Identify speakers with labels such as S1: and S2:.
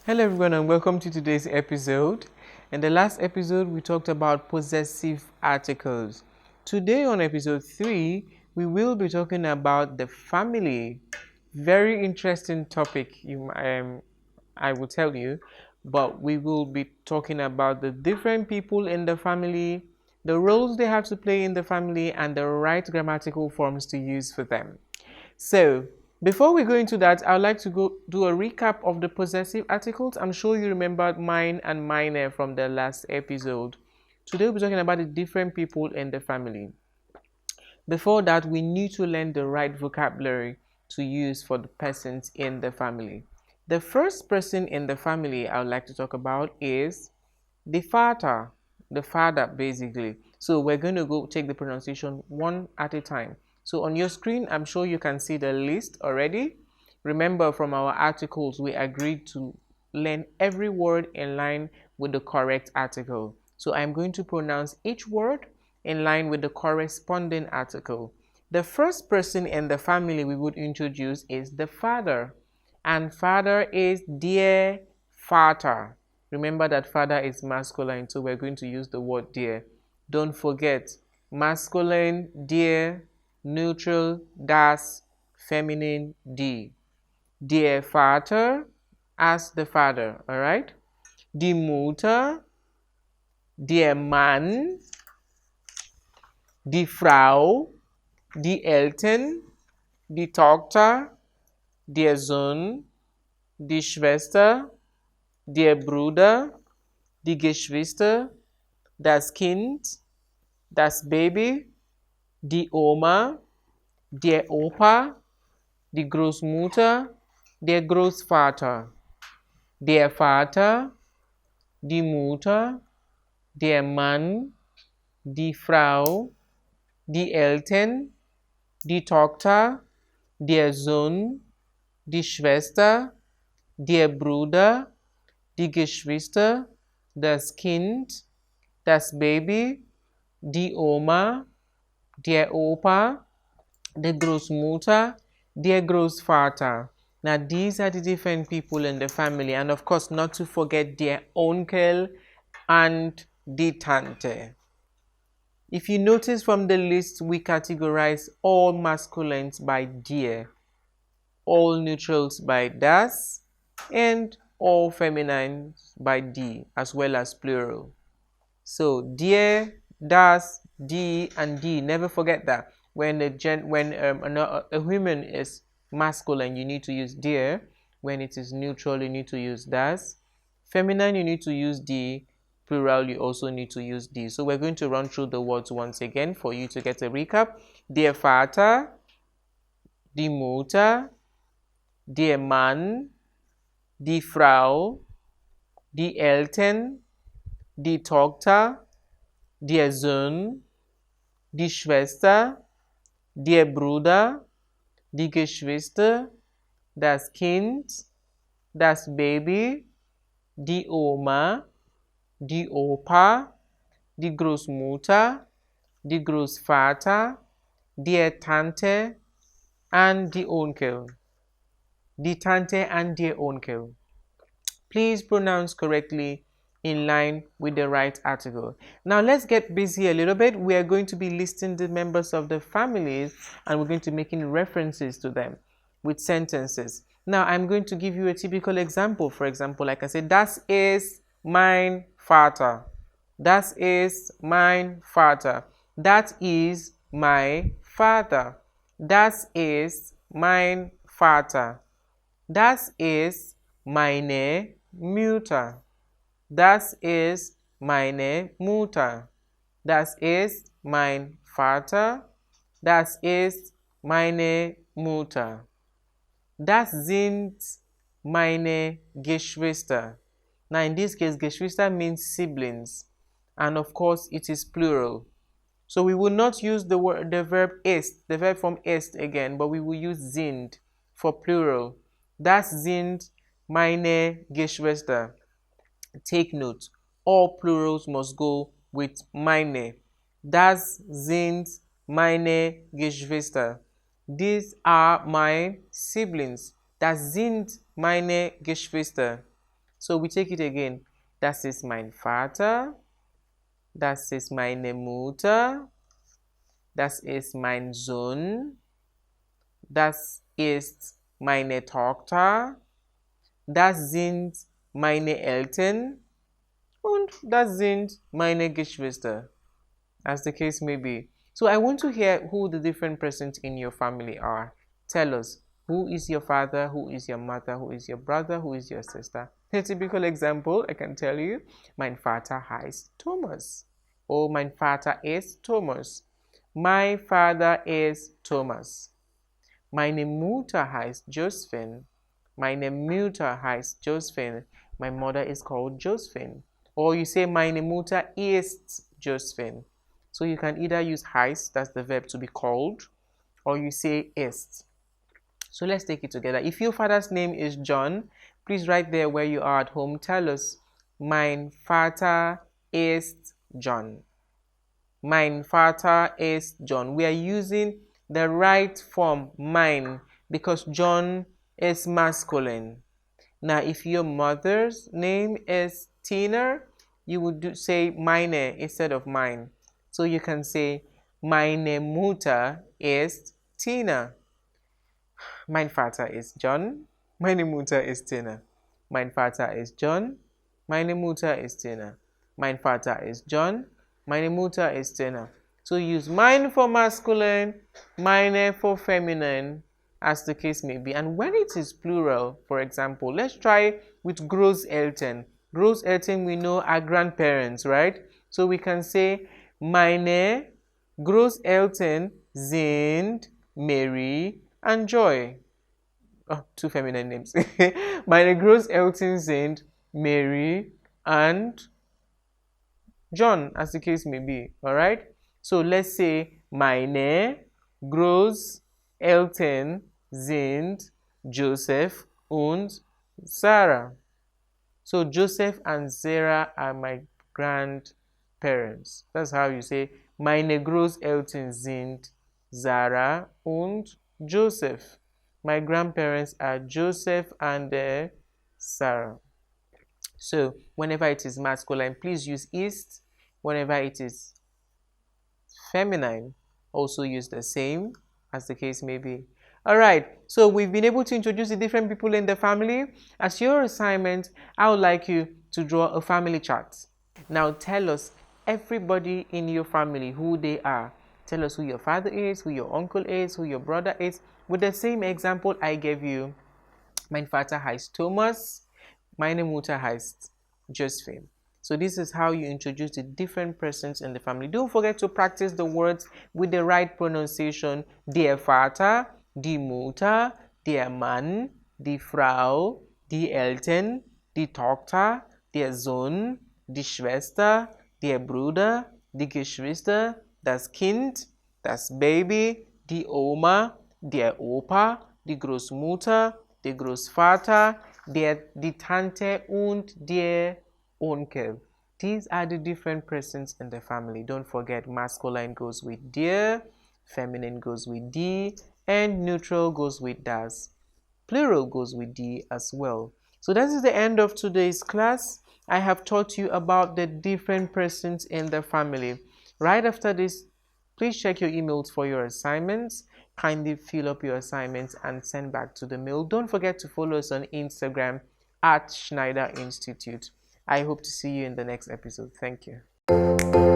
S1: Hello everyone and welcome to today's episode. In the last episode we talked about possessive articles. Today on episode 3 we will be talking about the family. Very interesting topic, I will tell you, but we will be talking about the different people in the family, the roles they have to play in the family, and the right grammatical forms to use for them. So, before we go into that, I would like to go do a recap of the possessive articles. I'm sure you remembered mine and mine from the last episode. Today we'll be talking about the different people in the family. Before that, we need to learn the right vocabulary to use for the persons in the family. The first person in the family I would like to talk about is the father basically. So we're going to go take the pronunciation one at a time. So on your screen, I'm sure you can see the list already. Remember, from our articles, we agreed to learn every word in line with the correct article. So I'm going to pronounce each word in line with the corresponding article. The first person in the family we would introduce is the father. And father is dear Vater. Remember that father is masculine, so we're going to use the word dear. Don't forget, masculine, dear, neutral, das, feminine, die. Der Vater as the father, all right? Die Mutter, der Mann, die Frau, die Eltern, die Tochter, der Sohn, die Schwester, der Bruder, die Geschwister, das Kind, das Baby, die Oma, der Opa, die Großmutter, der Großvater, der Vater, die Mutter, der Mann, die Frau, die Eltern, die Tochter, der Sohn, die Schwester, der Bruder, die Geschwister, das Kind, das Baby, die Oma, der Opa, the Großmutter, der Großvater. Now these are the different people in the family, and of course not to forget their Onkel and the Tante. If you notice from the list, we categorize all masculines by der, all neutrals by das, and all feminines by die, as well as plural. So der, das, die, and die. Never forget that. When a woman is masculine, you need to use der. When it is neutral, you need to use das. Feminine, you need to use die. Plural, you also need to use die. So we're going to run through the words once again for you to get a recap. Der Vater, die Mutter, der Mann, die Frau, die Eltern, die Tochter, der Sohn, die Schwester, der Bruder, die Geschwister, das Kind, das Baby, die Oma, die Opa, die Großmutter, die Großvater, der Tante, and the Onkel. Die Tante and der Onkel. Please pronounce correctly in line with the right article. Now let's get busy a little bit. We are going to be listing the members of the families, and we're going to be making references to them with sentences. Now I'm going to give you a typical example. For example, like I said, das ist mein Vater. Das ist mein Vater. That is my father. Das ist mein Vater. Das ist meine Mutter. Das ist meine Mutter. Das ist mein Vater. Das ist meine Mutter. Das sind meine Geschwister. Now in this case, Geschwister means siblings. And of course, it is plural. So we will not use the verb ist, the verb from ist again, but we will use sind for plural. Das sind meine Geschwister. Take note, all plurals must go with meine. Das sind meine Geschwister. These are my siblings. Das sind meine Geschwister. So we take it again. Das ist mein Vater. Das ist meine Mutter. Das ist mein Sohn. Das ist meine Tochter. Das sind meine Eltern. Und das sind meine Geschwister, as the case may be. So I want to hear who the different persons in your family are. Tell us, who is your father, who is your mother, who is your brother, who is your sister? A typical example, I can tell you, mein Vater heißt Thomas. Or mein Vater ist Thomas. My father is Thomas. Meine Mutter heißt Josephine. Meine Mutter heißt Josephine. My mother is called Josephine. Or you say, meine Mutter ist Josephine. So you can either use heißt, that's the verb to be called, or you say ist. So let's take it together. If your father's name is John, please write there where you are at home. Tell us, mein Vater ist John. Mein Vater ist John. We are using the right form, mein, because John is masculine. Now, if your mother's name is Tina, you would say meine instead of mine. So you can say, meine Mutter ist Tina. Mein Vater ist John. Meine Mutter ist Tina. Mein Vater ist John. Meine Mutter ist Tina. Mein Vater ist John. Meine Mutter ist Tina. So use mine for masculine, meine for feminine, as the case may be. And when it is plural, for example, let's try with Großeltern. Großeltern, we know, are grandparents, right? So we can say, meine Großeltern sind Mary and Joy. Oh, two feminine names. Meine Großeltern sind Mary and John, as the case may be. All right? So let's say, meine Großeltern sind Joseph und Sarah. So Joseph and Sarah are my grandparents. That's how you say, meine Großeltern sind Sarah und Joseph. My grandparents are Joseph and Sarah. So whenever it is masculine, please use ist. Whenever it is feminine, also use the same, as the case may be. All right, so we've been able to introduce the different people in the family. As your assignment, I would like you to draw a family chart. Now tell us everybody in your family who they are. Tell us who your father is, who your uncle is, who your brother is. With the same example I gave you, mein Vater heißt Thomas, meine Mutter heißt Josephine. So this is how you introduce the different persons in the family. Don't forget to practice the words with the right pronunciation. Der Vater, die Mutter, der Mann, die Frau, die Eltern, die Tochter, der Sohn, die Schwester, der Bruder, die Geschwister, das Kind, das Baby, die Oma, der Opa, die Großmutter, der Großvater, die Tante und der Onkel. These are the different persons in the family. Don't forget, masculine goes with der, feminine goes with die, and neutral goes with das. Plural goes with die as well. So that is the end of today's class. I have taught you about the different persons in the family. Right after this, please check your emails for your assignments. Kindly fill up your assignments and send back to the mail. Don't forget to follow us on Instagram at Schneider Institute. I hope to see you in the next episode. Thank you.